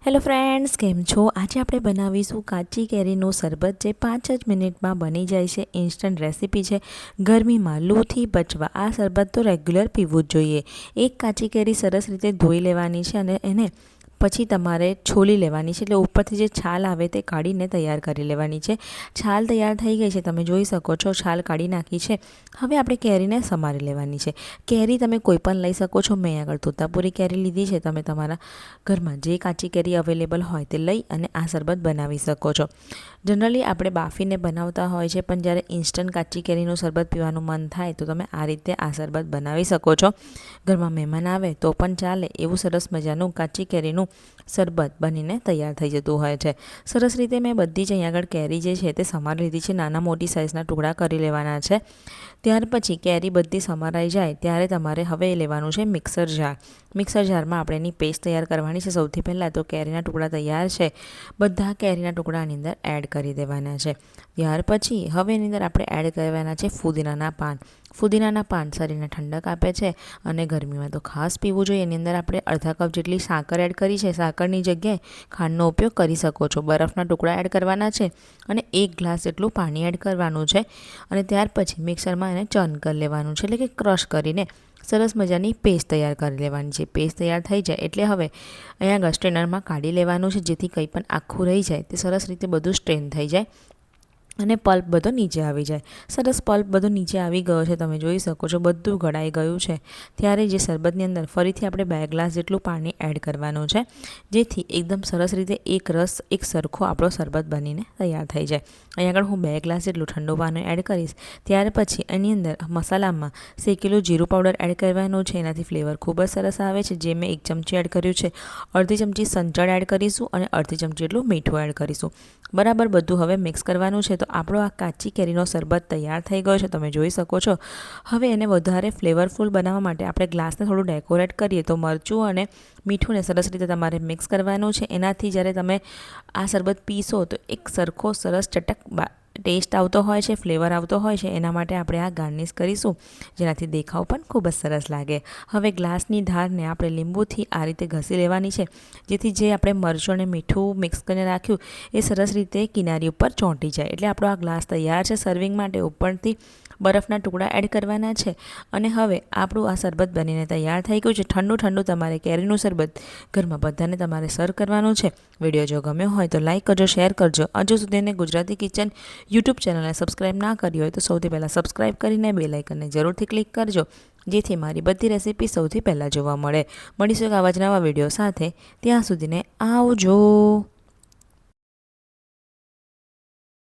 Hello friends, કેમ છો? આજે આપણે બનાવીશું કાચી કેરીનું શરબત, જે 5 જ મિનિટમાં બની જાય છે. ઇન્સ્ટન્ટ રેસીપી છે. ગરમીમાં લૂથી બચવા આ શરબત તો રેગ્યુલર પીવું જ જોઈએ. એક કાચી કેરી સરસ રીતે ધોઈ લેવાની છે અને એને પછી તમારે છોલી લેવાની છે, એટલે ઉપરથી જે છાલ આવે તે કાઢીને તૈયાર કરી લેવાની છે. છાલ તૈયાર થઈ ગઈ છે, તમે જોઈ શકો છો. છાલ કાઢી નાખી છે. હવે આપણે કેરીને સમારી લેવાની છે. કેરી તમે કોઈ પણ લઈ શકો છો. મેં આગળ તોતાપુરી કેરી લીધી છે. તમે તમારા ઘરમાં જે કાચી કેરી અવેલેબલ હોય તે લઈ અને આ શરબત બનાવી શકો છો. જનરલી આપણે બાફીને બનાવતા હોય છે, પણ જ્યારે ઇન્સ્ટન્ટ કાચી કેરીનું શરબત પીવાનું મન થાય તો તમે આ રીતે આ શરબત બનાવી શકો છો. ઘરમાં મહેમાન આવે તો પણ ચાલે એવું સરસ મજાનું કાચી કેરીનું શરબત બનીને તૈયાર થઈ જતું હોય છે. સરસ રીતે મેં બધી જ અહીં આગળ કેરી જે છે તે સમારી લીધી છે. નાના મોટી સાઇઝના ટુકડા કરી લેવાના છે. ત્યાર પછી કેરી બધી સમારાઈ જાય ત્યારે તમારે હવે લેવાનું છે મિક્સર જાર. મિક્સર જારમાં આપણે એની પેસ્ટ તૈયાર કરવાની છે. સૌથી પહેલાં તો કેરીના ટુકડા તૈયાર છે, બધા કેરીના ટુકડાની અંદર એડ કરી દેવાના છે. ત્યાર પછી હવે એની અંદર આપણે એડ કરવાના છે ફુદીનાના પાન. ફુદીનાના પાન શરીરને ઠંડક આપે છે અને ગરમીમાં તો ખાસ પીવું જોઈએ. એની અંદર આપણે અડધા કપ જેટલી સાકર એડ કરી છે. સાકરની જગ્યાએ ખાંડનો ઉપયોગ કરી શકો છો. બરફના ટુકડા એડ કરવાના છે અને 1 ગ્લાસ જેટલું પાણી એડ કરવાનું છે. અને ત્યાર પછી મિક્સરમાં એને ચર્ન કરી લેવાનું છે, એટલે કે ક્રશ કરીને સરસ મજાની પેસ્ટ તૈયાર કરી લેવાની છે. પેસ્ટ તૈયાર થઈ જાય એટલે હવે અહીંયા સ્ટ્રેનરમાં કાઢી લેવાનું છે, જેથી કંઈ પણ આખું રહી જાય તે સરસ રીતે બધું સ્ટ્રેન થઈ જાય અને પલ્પ બધો નીચે આવી જાય. સરસ પલ્પ બધો નીચે આવી ગયો છે, તમે જોઈ શકો છો. બધું ગળાઈ ગયું છે. ત્યારે જે શરબતની અંદર ફરીથી આપણે 2 ગ્લાસ જેટલું પાણી એડ કરવાનું છે, જેથી એકદમ સરસ રીતે એક રસ એક સરખો આપણો શરબત બનીને તૈયાર થઈ જાય. અહીં આગળ હું 2 ગ્લાસ જેટલું ઠંડુ પાણી એડ કરીશ. ત્યાર પછી એની અંદર મસાલામાં શેકેલું જીરું પાવડર એડ કરવાનું છે. એનાથી ફ્લેવર ખૂબ જ સરસ આવે છે. જે મેં 1 ચમચી એડ કર્યું છે. અડધી ચમચી સંચળ એડ કરીશું અને અડધી ચમચી જેટલું મીઠું એડ કરીશું. બરાબર બધું હવે મિક્સ કરવાનું છે. તો આપણો આ કાચી કેરીનો શરબત તૈયાર થઈ ગયો છે, તમે જોઈ શકો છો. હવે એને વધારે ફ્લેવરફુલ બનાવવા માટે આપણે ગ્લાસને થોડું ડેકોરેટ કરીએ તો મરચું અને મીઠુંને સરસ રીતે તમારે મિક્સ કરવાનું છે. એનાથી જ્યારે તમે આ શરબત પીશો તો એક સરખો સરસ ચટક ટેસ્ટ આવતો હોય છે, ફ્લેવર આવતો હોય છે. એના માટે આપણે આ ગાર્નિશ કરીશું, જેનાથી દેખાવ પણ ખૂબ જ સરસ લાગે. હવે ગ્લાસની ધારને આપણે લીંબુથી આ રીતે ઘસી લેવાની છે, જેથી જે આપણે મરચું અને મીઠું મિક્સ કરીને રાખ્યું એ સરસ રીતે કિનારી ઉપર ચોંટી જાય. એટલે આપણો આ ગ્લાસ તૈયાર છે સર્વિંગ માટે. ઉપરથી બરફના ટુકડા એડ કરવાના છે અને હવે આપણું આ શરબત બનીને તૈયાર થઈ ગયું છે. ઠંડુ ઠંડુ તમારે કેરીનું શરબત ઘરમાં બધાને તમારે સર્વ કરવાનું છે. વિડીયો જો ગમ્યો હોય તો લાઇક કરજો, શેર કરજો. હજુ સુધી એને ગુજરાતી કિચન યુટ્યુબ ચેનલને સબસ્ક્રાઈબ ના કરી હોય તો સૌથી પહેલાં સબસ્ક્રાઈબ કરીને બેલ આઇકનને જરૂરથી ક્લિક કરજો, જેથી મારી બધી રેસીપી સૌથી પહેલાં જોવા મળે. મળીશું એક આવા જ નવા વિડીયો સાથે. ત્યાં સુધીને આવજો.